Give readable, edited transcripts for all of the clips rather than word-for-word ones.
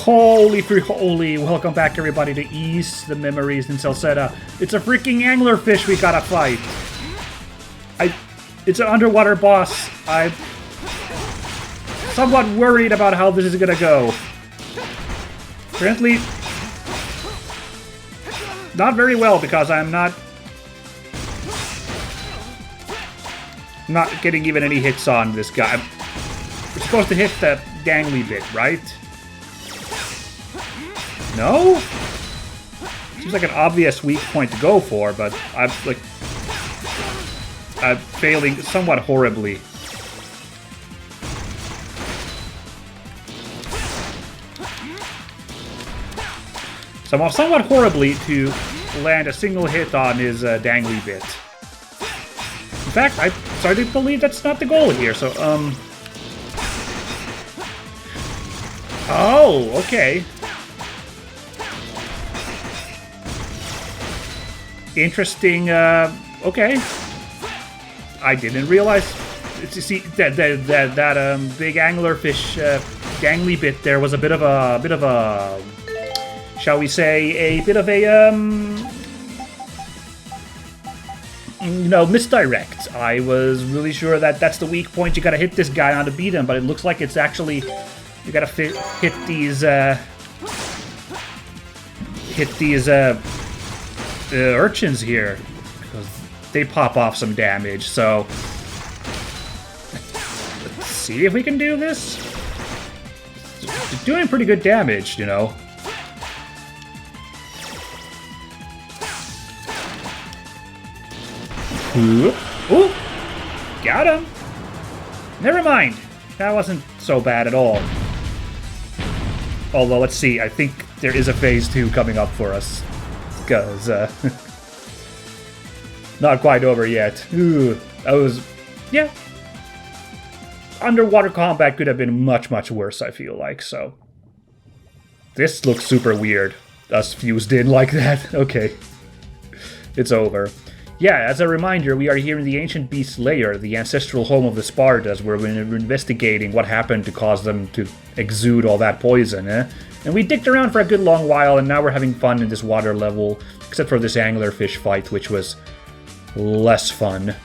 Holy free holy, welcome back everybody to East, the memories in Celceta. It's a freaking anglerfish we gotta fight. It's an underwater boss. I'm somewhat worried about how this is gonna go. Currently, not very well because I'm not getting even any hits on this guy. We're supposed to hit the dangly bit, right? No? Seems like an obvious weak point to go for, but I'm failing somewhat horribly. Somewhat horribly to land a single hit on his dangly bit. In fact, I started to believe that's not the goal here, so, Oh, okay. Interesting, okay. I didn't realize. See that big anglerfish dangly bit there was a bit of a, shall we say, a bit of a misdirect. I was really sure that that's the weak point. You gotta hit this guy on to beat him, but it looks like it's actually you gotta hit these urchins here, because they pop off some damage, so let's see if we can do this. It's doing pretty good damage, you know. Ooh! Got him! Never mind. That wasn't so bad at all. Although, let's see, I think there is a phase 2 coming up for us. Because, not quite over yet. Ooh, that was... yeah. Underwater combat could have been much, much worse, I feel like, so... This looks super weird. Us fused in like that. Okay. It's over. Yeah, as a reminder, we are here in the Ancient Beast Lair, the ancestral home of the Spartas, where we're investigating what happened to cause them to exude all that poison, eh? And we dicked around for a good long while, and now we're having fun in this water level, except for this anglerfish fight, which was less fun.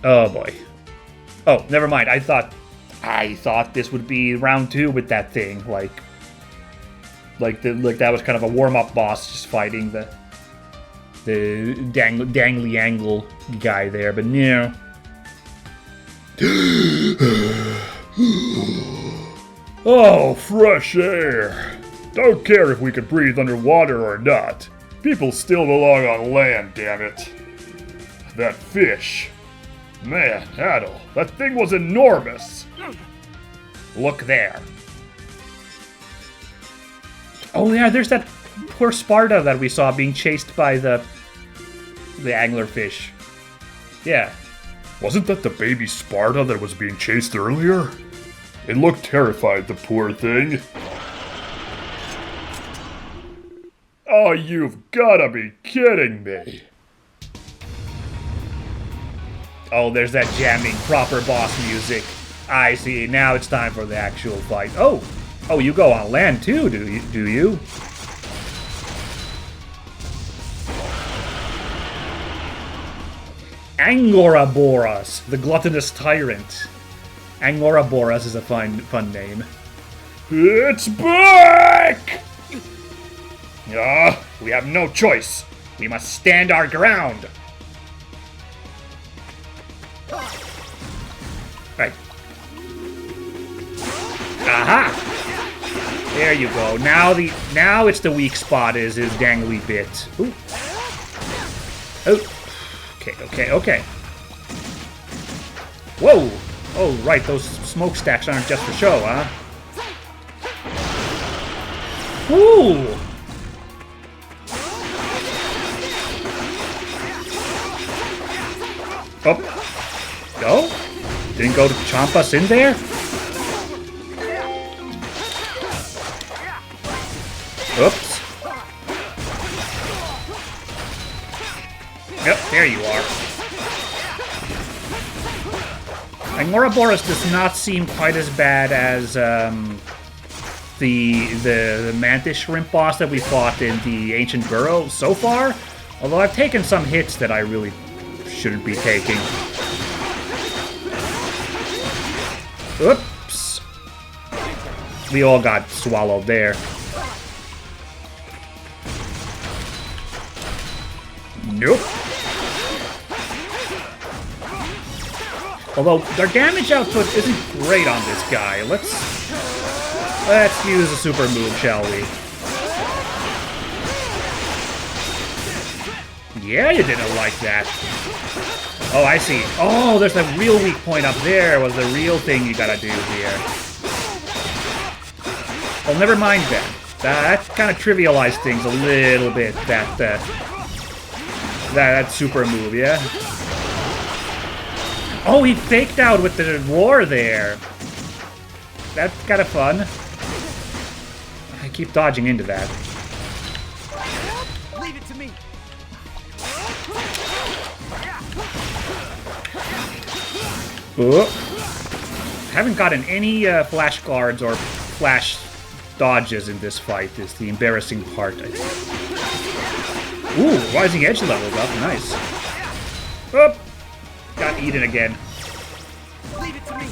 Oh boy. Oh, never mind. I thought this would be round 2 with that thing, like that was kind of a warm-up boss, just fighting the dangly angle guy there, but no. Oh, fresh air. Don't care if we can breathe underwater or not. People still belong on land, damn it. That fish. Man, Adel, that thing was enormous. Look there. Oh yeah, there's that poor Sparta that we saw being chased by the anglerfish. Yeah. Wasn't that the baby Sparta that was being chased earlier? It looked terrified, the poor thing. Oh, you've gotta be kidding me. Oh, there's that jamming proper boss music. I see, now it's time for the actual fight. Oh, you go on land too, do you? Angoraboras, the gluttonous tyrant. Angoraboras is a fun name. It's back! We have no choice. We must stand our ground. Right. Aha! There you go. Now it's the weak spot is his dangly bit. Ooh. Oh. Okay. Whoa! Oh, right, those smokestacks aren't just for show, huh? Ooh! Oh. Go? Didn't go to chomp us in there? Oops. Yep, there you are. Like, Ouroboros does not seem quite as bad as the Mantis Shrimp boss that we fought in the Ancient Burrow so far. Although I've taken some hits that I really shouldn't be taking. Oops. We all got swallowed there. Nope. Although, their damage output isn't great on this guy. Let's use a super move, shall we? Yeah, you didn't like that. Oh, I see. Oh, there's a real weak point up there was the real thing you gotta do here. Well, never mind then. That kind of trivialized things a little bit, that super move, yeah? Oh, he faked out with the roar there. That's kind of fun. I keep dodging into that. Leave it to me. Haven't gotten any flash guards or flash dodges in this fight is the embarrassing part, I think. Ooh, rising edge leveled up, nice. Oop! Got eaten again. Leave it to me.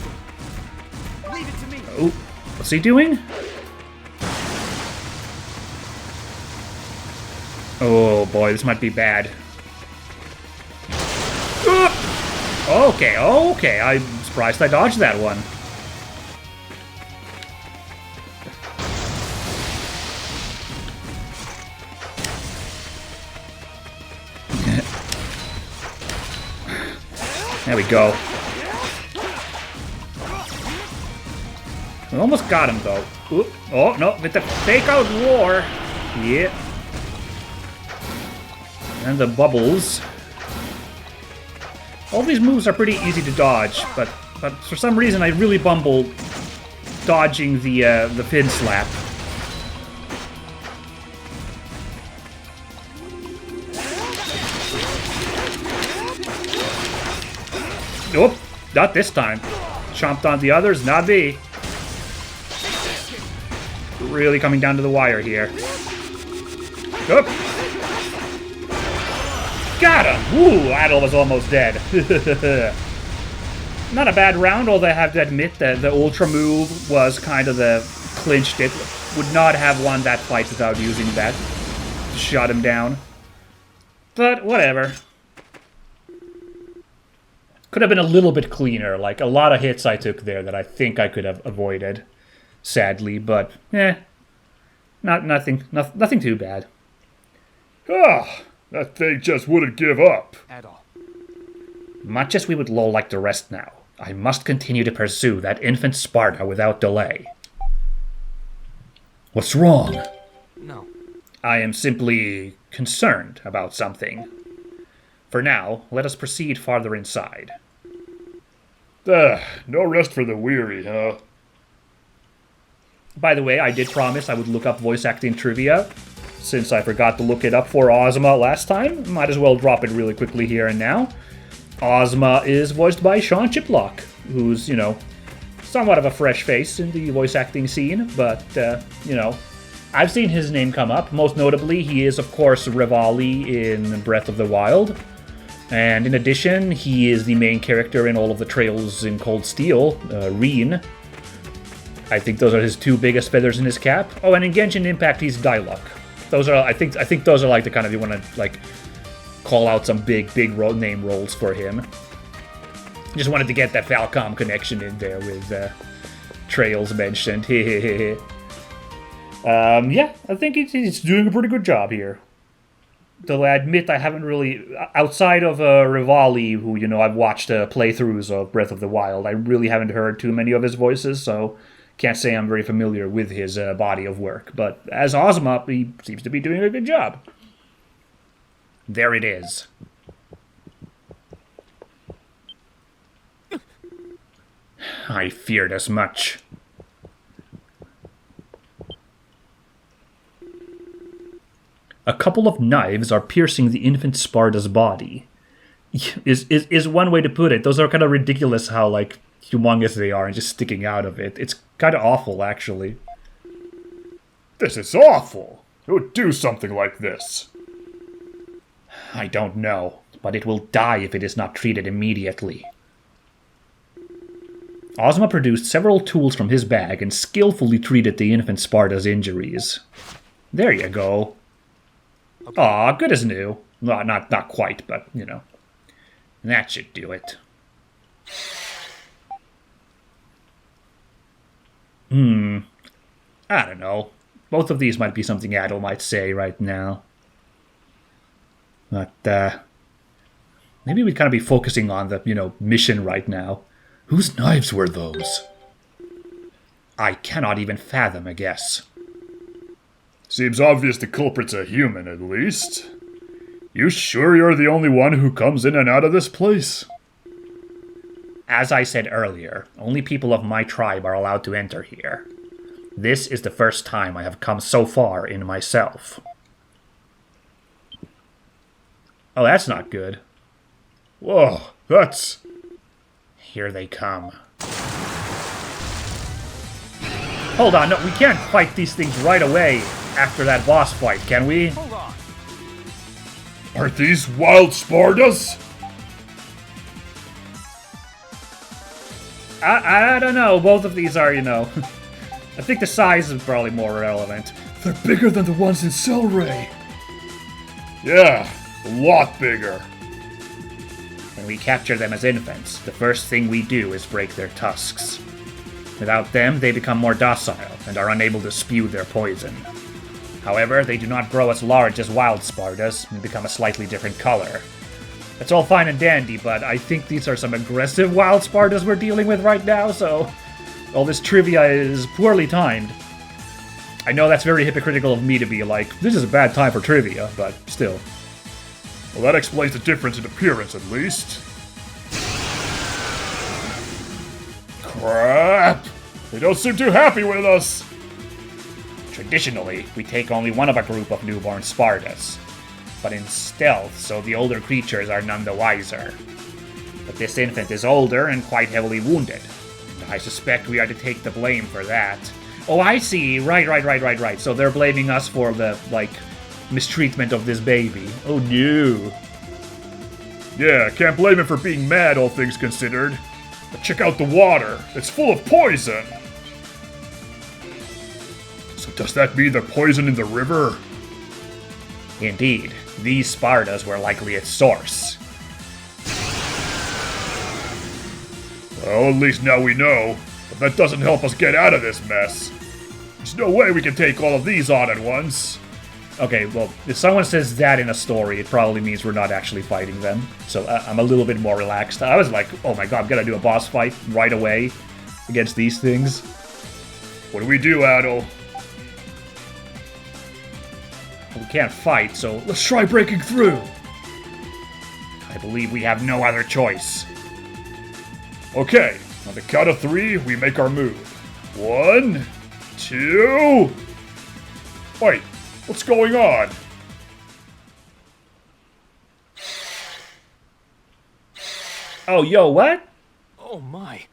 Leave it to me. Oh, what's he doing? Oh boy, this might be bad. Okay, okay, I'm surprised I dodged that one. There we go. We almost got him, though. Oop. Oh, no, with the fake-out roar. Yeah. And the bubbles. All these moves are pretty easy to dodge, but for some reason I really bumbled dodging the fin slap. Nope, not this time. Chomped on the others, not me. Really coming down to the wire here. Oop. Got him! Ooh, Adel was almost dead. Not a bad round, although I have to admit that the Ultra move was kind of the clinched it. Would not have won that fight without using that. Shot him down. But, whatever. Could have been a little bit cleaner, like a lot of hits I took there that I think I could have avoided. Sadly, but, nothing too bad. Ah! That thing just wouldn't give up. At all. Much as we would lull like the rest now, I must continue to pursue that infant Sparta without delay. What's wrong? No. I am simply concerned about something. For now, let us proceed farther inside. No rest for the weary, huh? By the way, I did promise I would look up voice acting trivia. Since I forgot to look it up for Ozma last time, might as well drop it really quickly here and now. Ozma is voiced by Sean Chiplock, who's, you know, somewhat of a fresh face in the voice acting scene, but, you know, I've seen his name come up. Most notably, he is, of course, Revali in Breath of the Wild. And in addition, he is the main character in all of the Trails in Cold Steel, Reen. I think those are his two biggest feathers in his cap. Oh, and in Genshin Impact, he's Diluc. Those are, I think those are like the kind of, you want to, like, call out some big name roles for him. Just wanted to get that Falcom connection in there with Trails mentioned. Yeah, I think he's doing a pretty good job here. Though I admit I haven't really, outside of Rivali, who, you know, I've watched playthroughs of Breath of the Wild, I really haven't heard too many of his voices, so can't say I'm very familiar with his body of work. But as Ozma, he seems to be doing a good job. There it is. I feared as much. A couple of knives are piercing the infant Sparta's body. Is one way to put it. Those are kind of ridiculous how, like, humongous they are and just sticking out of it. It's kind of awful, actually. This is awful. Who would do something like this? I don't know, but it will die if it is not treated immediately. Ozma produced several tools from his bag and skillfully treated the infant Sparta's injuries. There you go. Aw, good as new. Well, not quite, but, you know. That should do it. I don't know. Both of these might be something Adol might say right now. But, maybe we'd kind of be focusing on the, mission right now. Whose knives were those? I cannot even fathom a guess. Seems obvious the culprit's a human, at least. You sure you're the only one who comes in and out of this place? As I said earlier, only people of my tribe are allowed to enter here. This is the first time I have come so far in myself. Oh, that's not good. Whoa, that's... Here they come. Hold on, no, we can't fight these things right away after that boss fight, can we? Hold on. Are these wild Spartas? I don't know. Both of these are, I think the size is probably more relevant. They're bigger than the ones in Celray. Yeah, a lot bigger. When we capture them as infants, the first thing we do is break their tusks. Without them, they become more docile and are unable to spew their poison. However, they do not grow as large as wild Spartas and become a slightly different color. That's all fine and dandy, but I think these are some aggressive wild Spartas we're dealing with right now, so all this trivia is poorly timed. I know that's very hypocritical of me to be like, this is a bad time for trivia, but still. Well, that explains the difference in appearance, at least. Crap! They don't seem too happy with us! Traditionally, we take only one of a group of newborn Spartas, but in stealth, so the older creatures are none the wiser. But this infant is older and quite heavily wounded. I suspect we are to take the blame for that. Oh, I see. Right. So they're blaming us for the, mistreatment of this baby. Oh, no. Yeah, can't blame him for being mad, all things considered. But check out the water. It's full of poison. So does that mean they're poisoned in the river? Indeed. These Spartas were likely its source. Well, at least now we know. But that doesn't help us get out of this mess. There's no way we can take all of these on at once. Okay, well, if someone says that in a story, it probably means we're not actually fighting them. So I'm a little bit more relaxed. I was like, oh my god, I'm gonna do a boss fight right away against these things. What do we do, Adol? We can't fight, so Let's try breaking through. I believe we have no other choice. Okay, on the count of 3, we make our move. 1, 2... Wait, what's going on? Oh, yo, what? Oh my.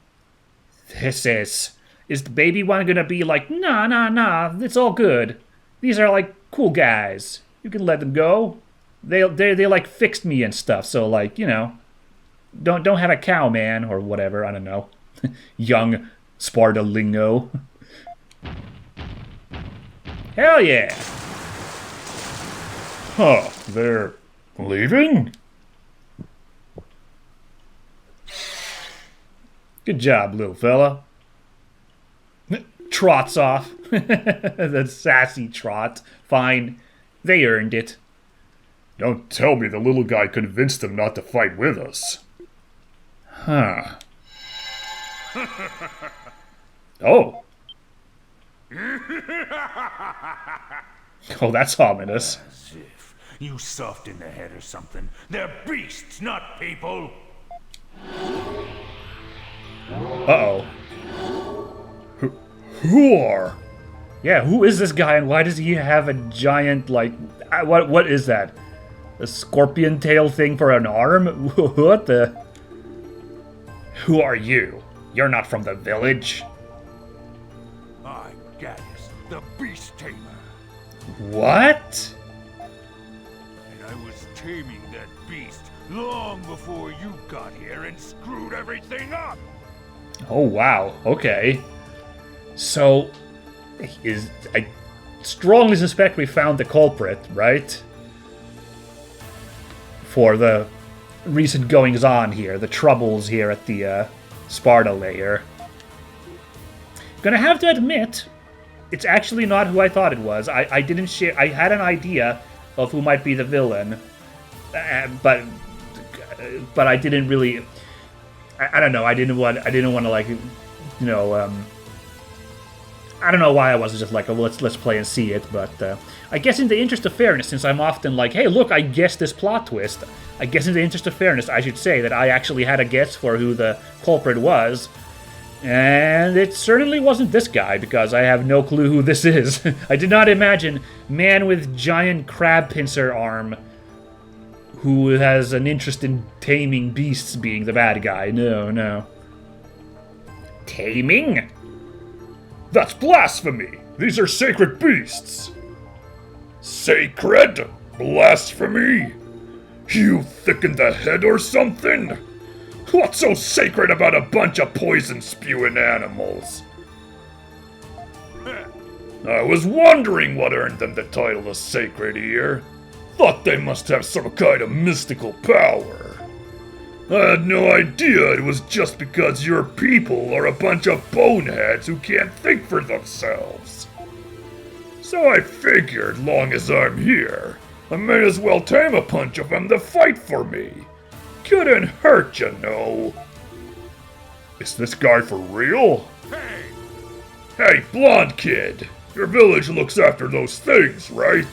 This is the baby one gonna be like, nah, it's all good. These are cool guys. You can let them go. They fixed me and stuff, so don't have a cow, man, or whatever, I don't know. Young Sparta lingo. Hell yeah! Huh, they're leaving? Good job, little fella. Trots off. The sassy trot. Fine. They earned it. Don't tell me the little guy convinced them not to fight with us. Huh. Oh. Oh, that's ominous. As if you soft in the head or something. They're beasts, not people. Uh-oh. Who are? Yeah, who is this guy and why does he have a giant, what is that? A scorpion tail thing for an arm? What the? Who are you? You're not from the village. I'm Gaddis, the Beast Tamer. What? And I was taming that beast long before you got here and screwed everything up. Oh, wow. Okay. So, I strongly suspect we found the culprit, right? For the recent goings-on here, the troubles here at the Sparta lair. Gonna have to admit, it's actually not who I thought it was. I didn't share. I had an idea of who might be the villain, but I didn't really. I don't know. I didn't want to like, you know. I don't know why I wasn't just like, oh, well, let's play and see it. But I guess in the interest of fairness, since I'm often like, hey, look, I guessed this plot twist. I guess in the interest of fairness, I should say that I actually had a guess for who the culprit was. And it certainly wasn't this guy, because I have no clue who this is. I did not imagine man with giant crab pincer arm who has an interest in taming beasts being the bad guy. No. Taming? That's blasphemy! These are sacred beasts! Sacred? Blasphemy? You thick in the head or something? What's so sacred about a bunch of poison-spewing animals? I was wondering what earned them the title of Sacred here. Thought they must have some kind of mystical power. I had no idea it was just because your people are a bunch of boneheads who can't think for themselves. So I figured, long as I'm here, I may as well tame a bunch of them to fight for me. Couldn't hurt, you know. Is this guy for real? Hey, blonde kid. Your village looks after those things, right?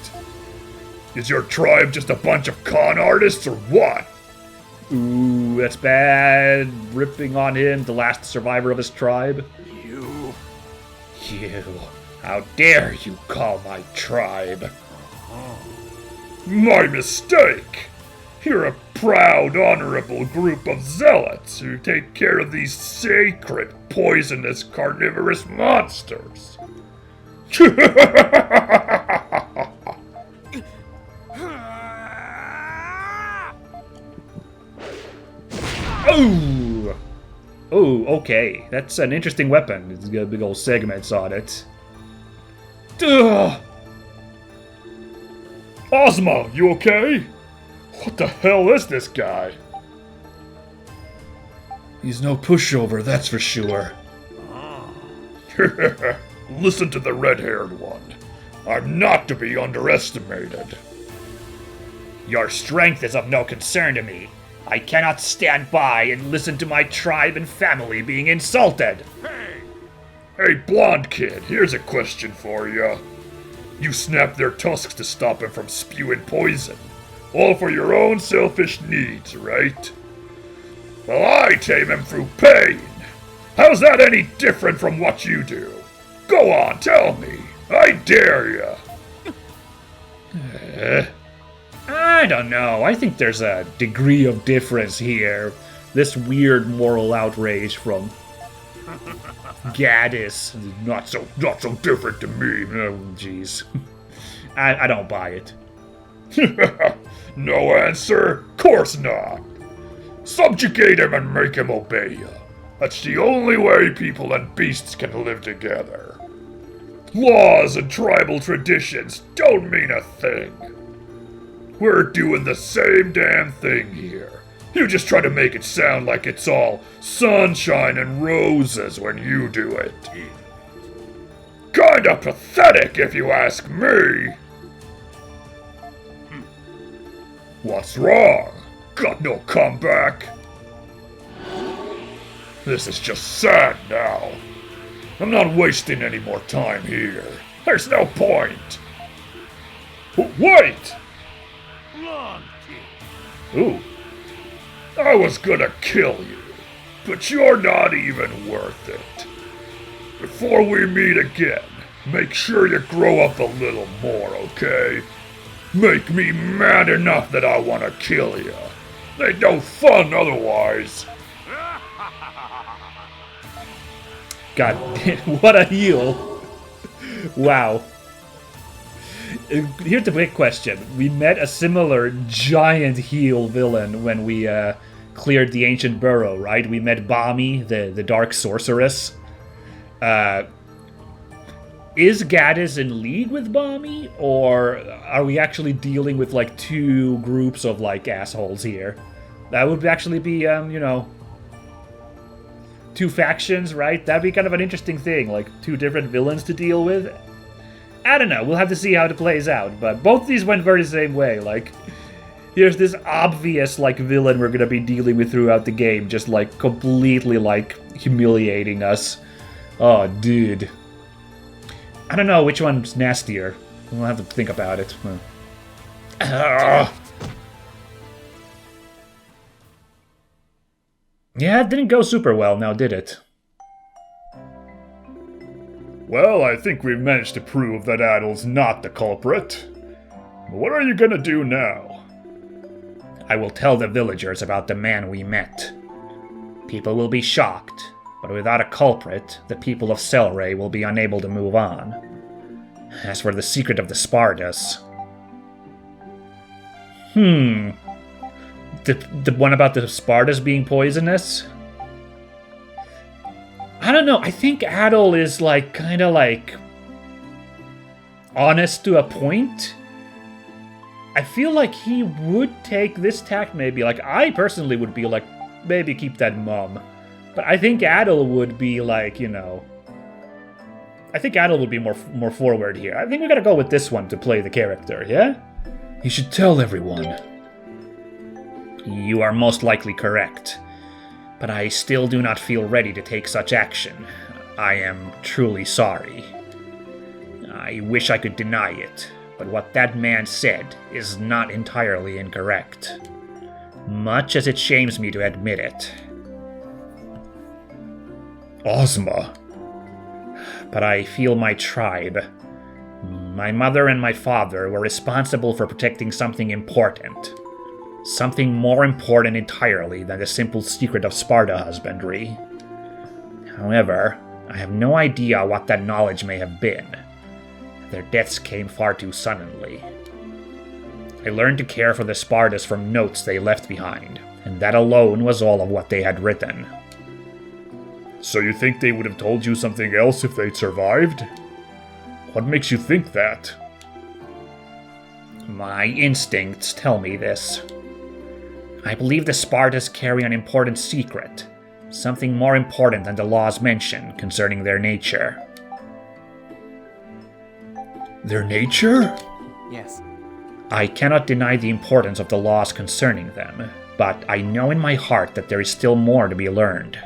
Is your tribe just a bunch of con artists or what? Ooh, that's bad. Ripping on him, the last survivor of his tribe. You. How dare you call my tribe? My mistake. You're a proud, honorable group of zealots who take care of these sacred, poisonous, carnivorous monsters. Oh, okay. That's an interesting weapon. It's got big old segments on it. Ugh. Ozma, you okay? What the hell is this guy? He's no pushover, that's for sure. Listen to the red-haired one. I'm not to be underestimated. Your strength is of no concern to me. I cannot stand by and listen to my tribe and family being insulted. Hey, blonde kid, here's a question for you. You snapped their tusks to stop him from spewing poison. All for your own selfish needs, right? Well, I tame him through pain. How's that any different from what you do? Go on, tell me. I dare you. I don't know. I think there's a degree of difference here. This weird moral outrage from Gaddis. Not so different to me. Oh, jeez. I don't buy it. No answer? Course not. Subjugate him and make him obey you. That's the only way people and beasts can live together. Laws and tribal traditions don't mean a thing. We're doing the same damn thing here. You just try to make it sound like it's all sunshine and roses when you do it. Kinda pathetic if you ask me. What's wrong? Got no comeback? This is just sad now. I'm not wasting any more time here. There's no point. Wait! Blonde kid. Ooh. I was gonna kill you, but you're not even worth it. Before we meet again, make sure you grow up a little more, okay? Make me mad enough that I want to kill you. Ain't no fun otherwise. God, what a heal. Wow. Here's the big question. We met a similar giant heal villain when we cleared the ancient burrow, right? We met Bami, the dark sorceress. Is Gaddis in league with Bami, or are we actually dealing with like two groups of like assholes here? That would actually be, two factions, right? That'd be kind of an interesting thing, like two different villains to deal with. I don't know, we'll have to see how it plays out, but both these went very the same way, like, here's this obvious, like, villain we're gonna be dealing with throughout the game, just, like, completely, like, humiliating us. Oh, dude. I don't know which one's nastier. We'll have to think about it. Yeah, it didn't go super well now, did it? Well, I think we've managed to prove that Adel's not the culprit. What are you gonna do now? I will tell the villagers about the man we met. People will be shocked, but without a culprit, the people of Celray will be unable to move on. As for the secret of the Spardas... The one about the Spardas being poisonous? I don't know, I think Adel is, like, kinda, like... honest to a point? I feel like he would take this tact, maybe. Like, I personally would be like, maybe keep that mum. But I think Adel would be, like, I think Adel would be more forward here. I think we gotta go with this one to play the character, yeah? You should tell everyone. You are most likely correct. But I still do not feel ready to take such action. I am truly sorry. I wish I could deny it, but what that man said is not entirely incorrect. Much as it shames me to admit it. Ozma. But I feel my tribe. My mother and my father were responsible for protecting something important. Something more important entirely than the simple secret of Sparta husbandry. However, I have no idea what that knowledge may have been. Their deaths came far too suddenly. I learned to care for the Spartas from notes they left behind, and that alone was all of what they had written. So you think they would have told you something else if they'd survived? What makes you think that? My instincts tell me this. I believe the Spartas carry an important secret, something more important than the laws mention concerning their nature. Their nature? Yes. I cannot deny the importance of the laws concerning them, but I know in my heart that there is still more to be learned.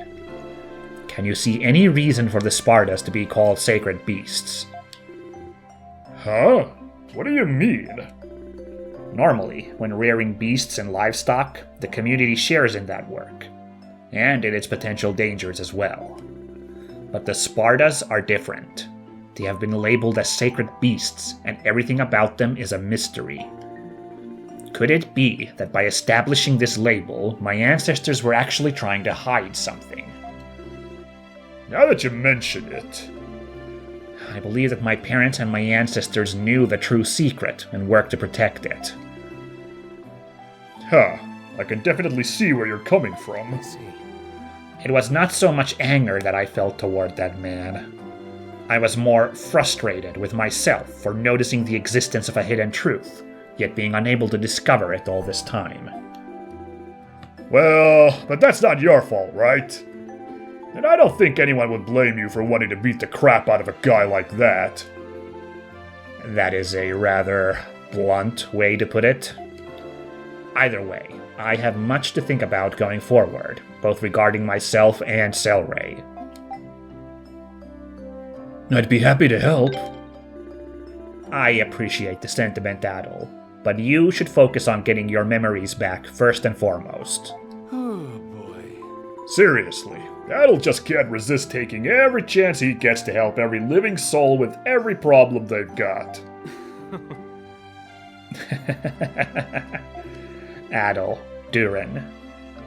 Can you see any reason for the Spartas to be called sacred beasts? Huh? What do you mean? Normally, when rearing beasts and livestock, the community shares in that work, and in its potential dangers as well. But the Spartas are different. They have been labeled as sacred beasts, and everything about them is a mystery. Could it be that by establishing this label, my ancestors were actually trying to hide something? Now that you mention it... I believe that my parents and my ancestors knew the true secret and worked to protect it. Huh. I can definitely see where you're coming from. I see. It was not so much anger that I felt toward that man. I was more frustrated with myself for noticing the existence of a hidden truth, yet being unable to discover it all this time. Well, but that's not your fault, right? And I don't think anyone would blame you for wanting to beat the crap out of a guy like that. That is a rather blunt way to put it. Either way, I have much to think about going forward, both regarding myself and Celray. I'd be happy to help. I appreciate the sentiment, Adel, but you should focus on getting your memories back first and foremost. Oh boy. Seriously, Adel just can't resist taking every chance he gets to help every living soul with every problem they've got. Adel, Durin,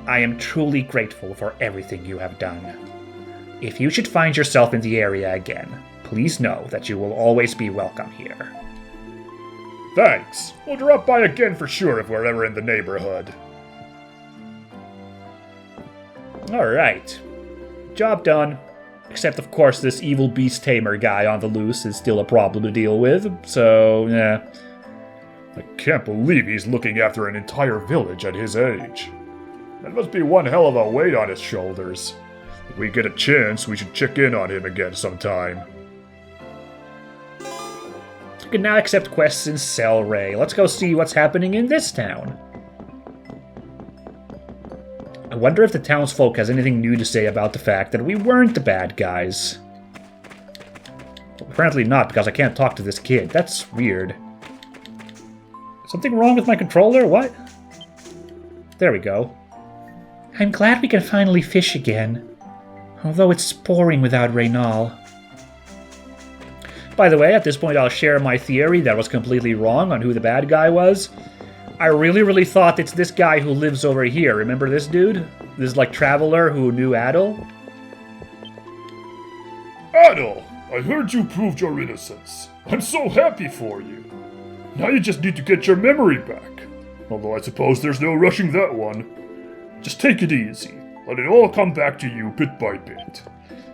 I am truly grateful for everything you have done. If you should find yourself in the area again, please know that you will always be welcome here. Thanks. We'll drop by again for sure if we're ever in the neighborhood. Alright. Job done. Except, of course, this evil beast tamer guy on the loose is still a problem to deal with, so, yeah. I can't believe he's looking after an entire village at his age. That must be one hell of a weight on his shoulders. If we get a chance, we should check in on him again sometime. You can now accept quests in Celceta. Let's go see what's happening in this town. I wonder if the townsfolk has anything new to say about the fact that we weren't the bad guys. Well, apparently not, because I can't talk to this kid. That's weird. Something wrong with my controller? What? There we go. I'm glad we can finally fish again. Although it's boring without Reynal. By the way, at this point I'll share my theory that was completely wrong on who the bad guy was. I really thought it's this guy who lives over here. Remember this dude? This, like, traveler who knew Adel? Adel, I heard you proved your innocence. I'm so happy for you. Now you just need to get your memory back. Although I suppose there's no rushing that one. Just take it easy. Let it all come back to you bit by bit.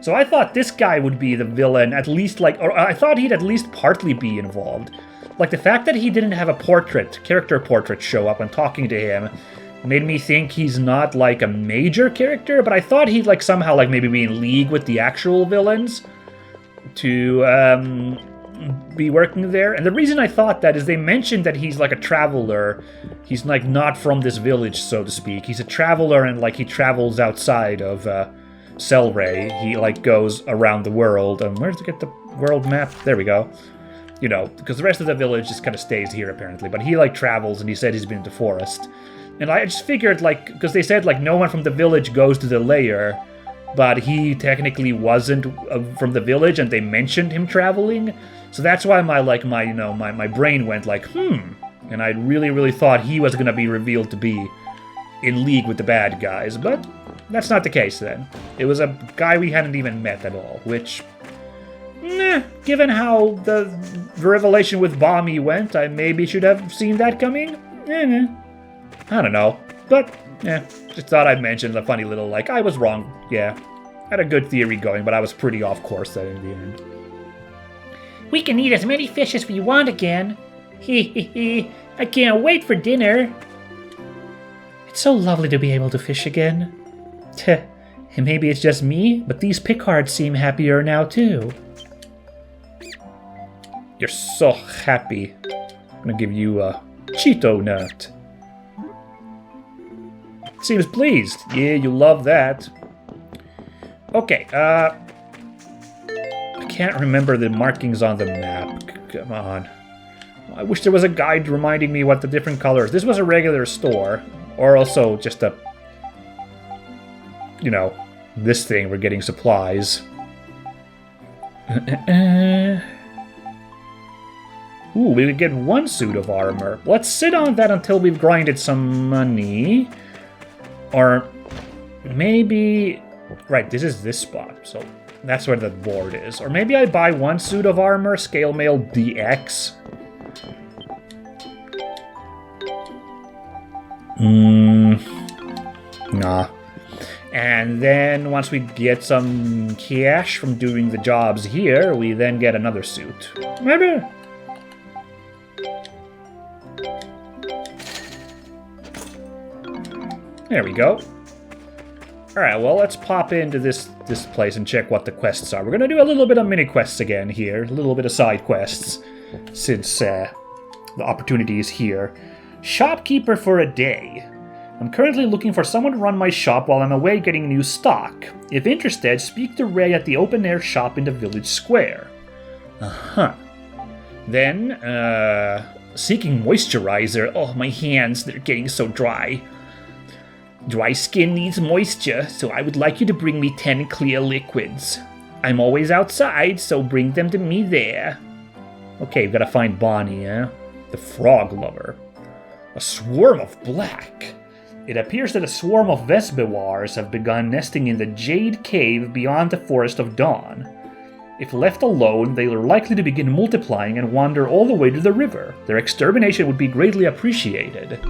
So I thought this guy would be the villain, at least, like, or I thought he'd at least partly be involved. Like, the fact that he didn't have a character portrait show up when talking to him made me think he's not, like, a major character, but I thought he'd, like, somehow, like, maybe be in league with the actual villains to, be working there. And the reason I thought that is they mentioned that he's, like, a traveler. He's, like, not from this village, so to speak. He's a traveler, and, like, he travels outside of, Celceta. He, like, goes around the world. Where to get the world map? There we go. You know, because the rest of the village just kind of stays here, apparently. But he, like, travels, and he said he's been in the forest. And I just figured, like, because they said, like, no one from the village goes to the lair, but he technically wasn't from the village, and they mentioned him traveling. So that's why my brain went like, And I really thought he was going to be revealed to be in league with the bad guys. But that's not the case, then. It was a guy we hadn't even met at all, which... given how the revelation with Bommy went, I maybe should have seen that coming. I don't know. But, just thought I'd mention the funny little, like, I was wrong. Yeah. Had a good theory going, but I was pretty off course then in the end. We can eat as many fish as we want again. Hee. I can't wait for dinner. It's so lovely to be able to fish again. And maybe it's just me, but these Picards seem happier now too. You're so happy. I'm gonna give you a Cheeto nut. Seems pleased. Yeah, you love that. Okay, I can't remember the markings on the map. Come on. I wish there was a guide reminding me what the different colors... This was a regular store. Or also just a... You know, this thing, we're getting supplies. Ooh, we would get one suit of armor. Let's sit on that until we've grinded some money. Or maybe... Right, this is this spot, so that's where the board is. Or maybe I buy one suit of armor, Scale Mail DX. Nah. And then once we get some cash from doing the jobs here, we then get another suit. Maybe. There we go. Alright, well, let's pop into this place and check what the quests are. We're going to do a little bit of mini-quests again here. A little bit of side quests, since the opportunity is here. Shopkeeper for a day. I'm currently looking for someone to run my shop while I'm away getting new stock. If interested, speak to Ray at the open-air shop in the village square. Uh-huh. Then, seeking moisturizer. Oh, my hands, they're getting so dry. Dry skin needs moisture, so I would like you to bring me 10 clear liquids. I'm always outside, so bring them to me there. Okay, we've got to find Bonnie, eh? The frog lover. A swarm of black. It appears that a swarm of Vesbewars have begun nesting in the Jade Cave beyond the Forest of Dawn. If left alone, they are likely to begin multiplying and wander all the way to the river. Their extermination would be greatly appreciated.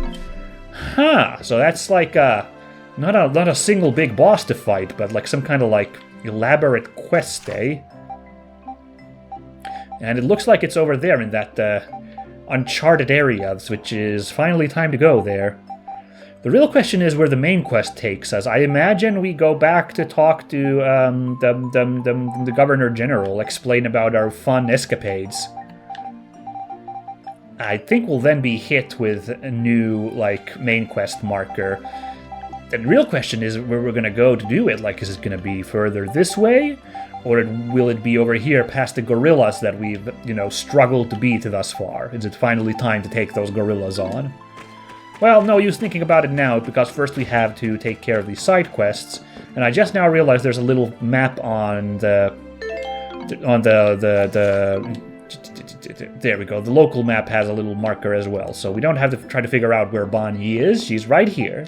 Huh, so that's like not a single big boss to fight, but like some kind of like elaborate quest, eh? And it looks like it's over there in that uncharted areas, which is finally time to go there. The real question is where the main quest takes us. I imagine we go back to talk to the Governor General, explain about our fun escapades. I think we'll then be hit with a new, like, main quest marker. The real question is where we're gonna go to do it. Like, is it gonna be further this way? Or will it be over here past the gorillas that we've, struggled to beat thus far? Is it finally time to take those gorillas on? Well, no use thinking about it now, because first we have to take care of these side quests, and I just now realized there's a little map on the there we go. The local map has a little marker as well, so we don't have to try to figure out where Bonnie is. She's right here.